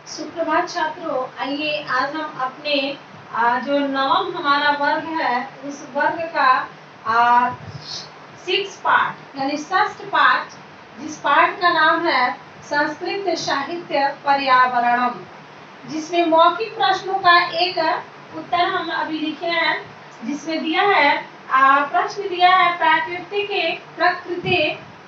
सुप्रभात छात्रों, आइए आज हम अपने जो नवम हमारा वर्ग है उस वर्ग का 6 पार्ट यानी षष्ठ पाठ, जिस पाठ का नाम है संस्कृत साहित्य पर्यावरणम, जिसमें मौखिक प्रश्नों का एक उत्तर हम अभी लिखे हैं। जिसमें दिया है प्रश्न दिया है प्रकृति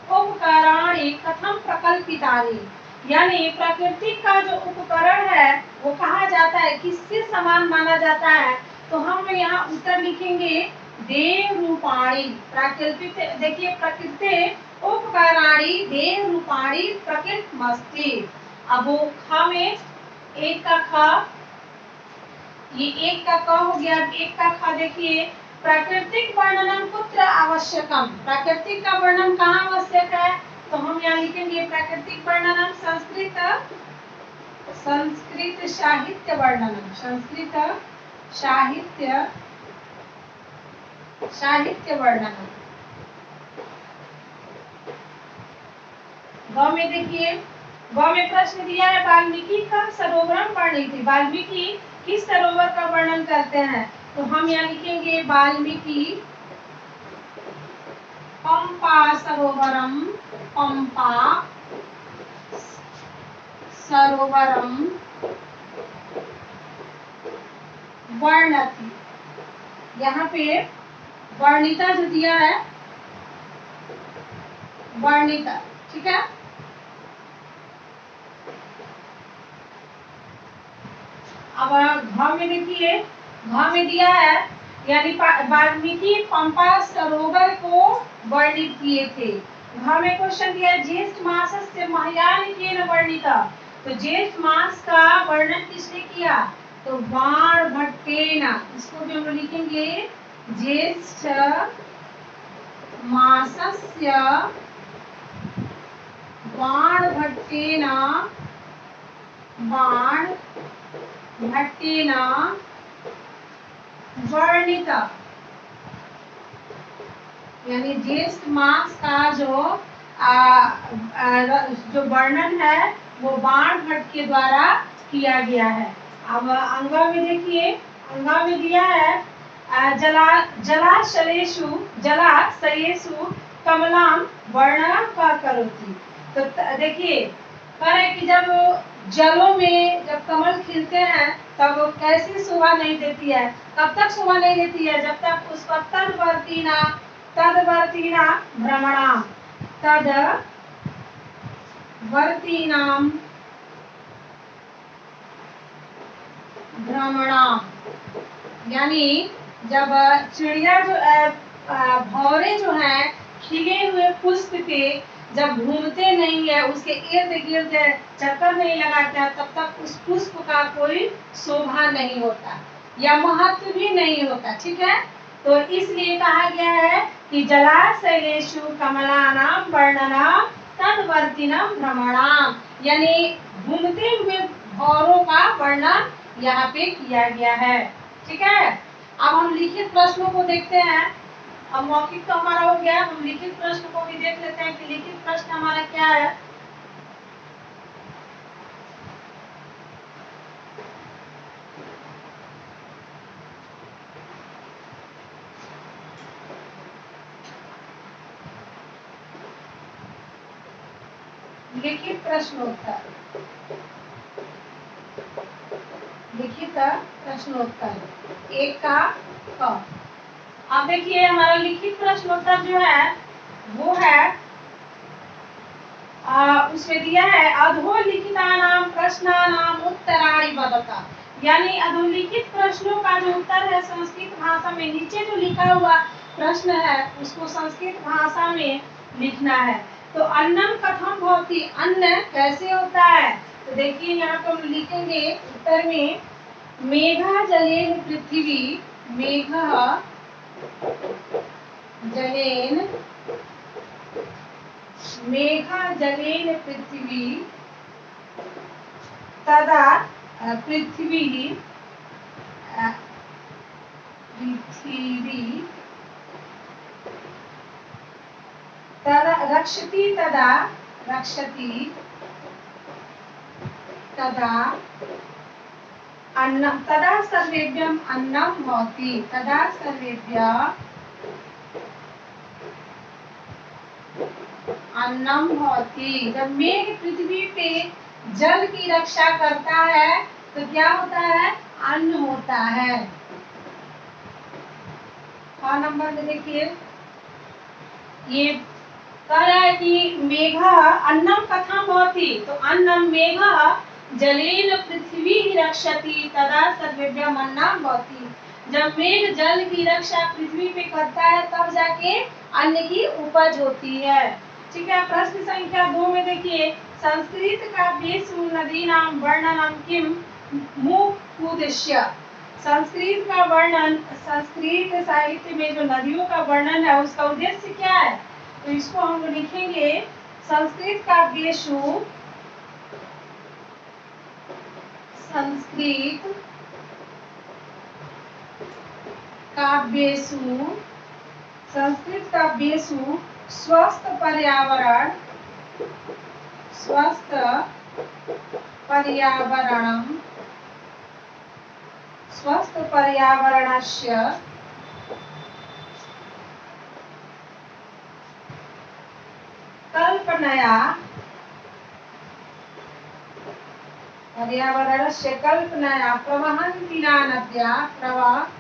उपकरणानि कथम प्रकल्पितानि, यानी प्रकृति का जो उपकरण है वो कहा जाता है, किससे समान माना जाता है। तो हम यहाँ उत्तर लिखेंगे देव रूपाणी प्राकृतिक। देखिए प्रकृति उपकरणानि देव रूपाणी प्रकृतिमस्ति। अब वो ख में एक का ख, ये एक का क हो गया। एक का ख देखिए प्राकृतिक वर्णनम कुत्र आवश्यकम, प्राकृतिक का वर्णन कहाँ आवश्यक है। तो हम यहाँ लिखेंगे प्राकृतिक वर्णनम संस्कृत साहित्य वर्णनम, संस्कृत साहित्य वर्णनम। ग में देखिए, ग में प्रश्न दिया है वाल्मीकि का सरोवरम वर्णित, वाल्मीकि किस सरोवर का वर्णन करते हैं। तो हम यहाँ लिखेंगे वाल्मीकि पंपा सरोवरम, पंपा सरोवरम वर्णति। यहाँ पे वर्णिता जो दिया है वर्णिता, ठीक है। अब घ में देखिए, घ में दिया है यानी वाल्मीकि पंपा सरोवर को वर्णित किए थे। घ में क्वेश्चन दिया है ज्येष्ठ मास से महायान केन वर्णिता, तो ज्येष्ठ मास का वर्णन किसने किया। तो बाण भट्टेन, इसको भी हम लिखेंगे ज्येष्ठ मासस्य बाण भट्टेन, बाण भट्टेन वर्णित, यानी ज्येष्ठ मास का जो वर्णन है वो बाण भट्ट के द्वारा किया गया है। अब अंगा में देखिए, अंगा में दिया है जलाशयेषु कमलाम वर्णनम करोति। तो देखिए करे कि जब जलों में जब कमल खिलते हैं तब कैसी शोभा नहीं देती है। कब तक शोभा नहीं देती है, जब तक उस पर तदवर्तीना भ्रमणाम, तदवर्तीनाम भ्रमणाम, यानी जब चिड़िया जो भौरे जो हैं खिले हुए पुष्प पे जब घूमते नहीं है, उसके इर्द गिर्द चक्कर नहीं लगाते हैं, तब तक उस पुष्प का कोई शोभा नहीं होता या महत्व भी नहीं होता, ठीक है। तो इसलिए कहा गया है कि जलाशयेषु कमलानाम वर्णनम तदवर्तीनाम भ्रमणाम, यानी घूमते हुए भौरों का वर्णन यहाँ पे किया गया है, ठीक है। अब हम लिखित प्रश्नों को देखते हैं। अब मौखिक तो हमारा हो गया, हम लिखित प्रश्न को भी देख लेते हैं कि लिखित प्रश्न हमारा क्या है। लिखित प्रश्नोत्तर, लिखित प्रश्नोत्तर एक का क। अब देखिए हमारा लिखित प्रश्नोत्तर जो है वो है उसमें दिया है अधोलिखितानाम प्रश्नानाम उत्तराणि वदता, यानी अधोलिखित प्रश्नों का जो उत्तर है संस्कृत भाषा में, नीचे जो लिखा हुआ प्रश्न है उसको संस्कृत भाषा में लिखना है। तो अन्नम कथम भवति, अन्न कैसे होता है। तो देखिए यहाँ पर हम लिखेंगे उत्तर में मेघा जलेन पृथ्वी, मेघ जलेन, मेघा जलेन पृथ्वी, तदा पृथ्वी तदा रक्षति, तदा रक्षति तदा अन्नम तदा सर्वेभ्यम अन्नम भवति। तदा सर्वेभ्यः अन्नम भवति। जब मेघ पृथ्वी पे जल की रक्षा करता है तो क्या होता है? अन्न होता है। और नंबर में देखिए, ये कह रहा है कि मेघा अन्नम कथम भवति, तो अन्नम मेघा जलेन पृथ्वी रक्षति तदा सर्वेभ्यः अन्नम भवति। जब मेघ जल की रक्षा पृथ्वी पे करता है तब जाके अन्न की उपज होती है। ठीक है। प्रश्न संख्या 2 में देखिए, संस्कृत का वेशु नदी नाम वर्णनम किम मुख्योद्देश्य। संस्कृत का वर्णन, संस्कृत साहित्य में जो नदियों का वर्णन है उसका उद्देश्य क्या है? तो इसको हम लिखेंगे, संस्कृत का वेशु, संस्कृत काव्येषु, संस्कृत काव्येषु स्वस्थ पर्यावरण, स्वस्थ पर्यावरणम, स्वस्थ पर्यावरणस्य कल्पनया, पर्यावरणस्य कल्पनया प्रवहन्तिना नद्या, प्रवहन्तिना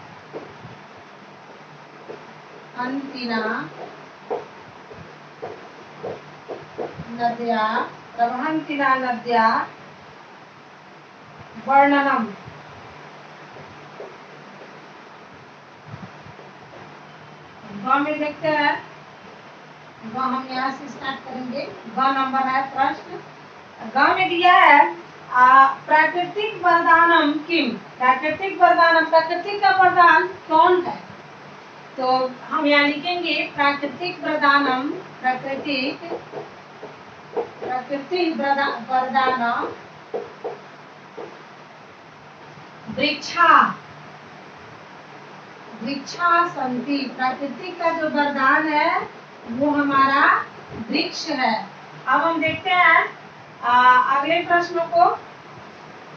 नद्या, प्रवहन्तिना नद्या वर्णनम। ग में देखते हैं, ग हम यहाँ से स्टार्ट करेंगे। ग नंबर है प्रश्न। ग में दिया है प्राकृतिक वरदानम किम। प्राकृतिक वरदानम, प्रकृति का वरदान कौन है? तो हम यहाँ लिखेंगे प्राकृतिक वरदानम, प्राकृतिक वरदानम वृक्षा, वृक्षा संति। प्राकृतिक का जो वरदान है वो हमारा वृक्ष है। अब हम देखते हैं अगले प्रश्नों को।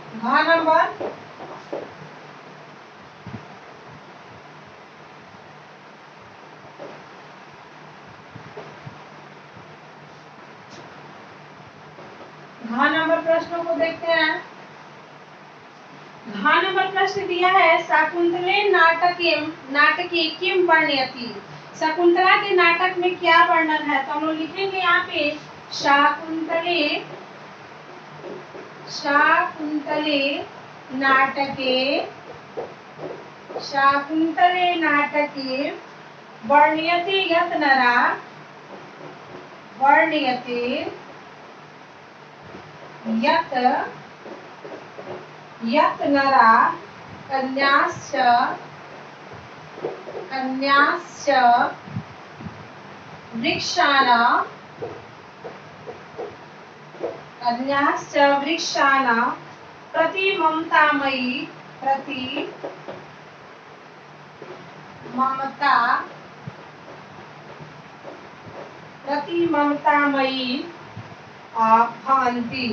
घ नंबर, घ नंबर प्रश्नों को देखते हैं। घ नंबर प्रश्न दिया है, शाकुंतले नाटके किम वर्णयति। शकुंतला के नाटक में क्या वर्णन है? तो हम लोग लिखेंगे यहाँ पे शाकुंतले, शाकुंतले नाटके, शाकुंतले नाटके वर्णयति यत् नरा, वर्णयति यत् नरा कन्याश्च वृक्षाणां प्रति ममतामयी, प्रति ममतामयी भवन्ति।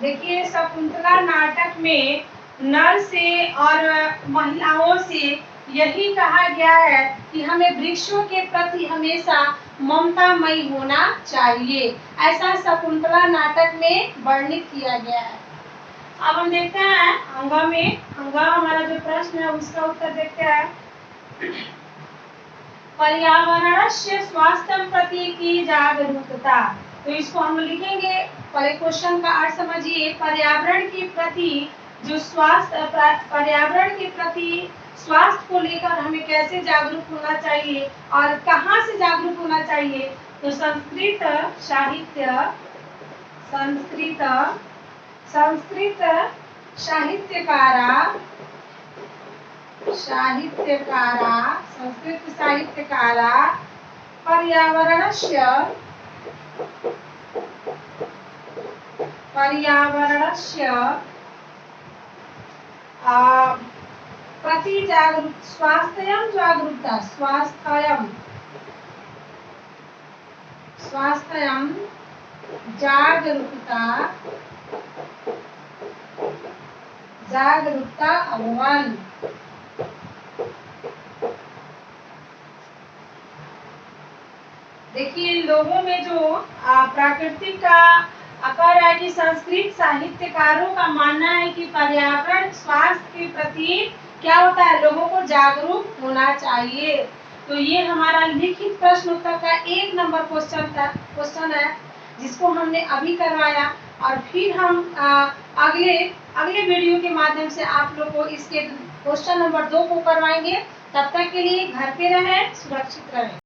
देखिए, शकुंतला नाटक में नर से और महिलाओं से यही कहा गया है कि हमें वृक्षों के प्रति हमेशा ममतामयी होना चाहिए। ऐसा शकुंतला नाटक में वर्णित किया गया है। अब हम देखते हैं अंगा में। अंगा हमारा जो प्रश्न है उसका उत्तर देखते हैं। पर्यावरणस्य स्वास्थ्य प्रति की जागरूकता। तो इसको हम लिखेंगे, पहले क्वेश्चन का अर्थ समझिए। पर्यावरण के प्रति जो स्वास्थ्य, पर्यावरण के प्रति स्वास्थ्य को लेकर हमें कैसे जागरूक होना चाहिए और कहाँ से जागरूक होना चाहिए? तो संस्कृत साहित्यकारा, संस्कृत साहित्यकारा पर्यावरणस्य प्रति स्वास्थ्यं जागरूकता, स्वास्थ्यं जागरूकता जागरूकता अभियान। देखिए लोगों में जो प्राकृतिक का कर है कि संस्कृत साहित्यकारों का मानना है कि पर्यावरण स्वास्थ्य के प्रति क्या होता है, लोगों को जागरूक होना चाहिए। तो ये हमारा लिखित प्रश्न उत्तर का 1 नंबर क्वेश्चन है जिसको हमने अभी करवाया। और फिर हम अगले वीडियो के माध्यम से आप लोग को इसके क्वेश्चन नंबर 2 को करवाएंगे। तब तक के लिए घर पे रहें, सुरक्षित रहें।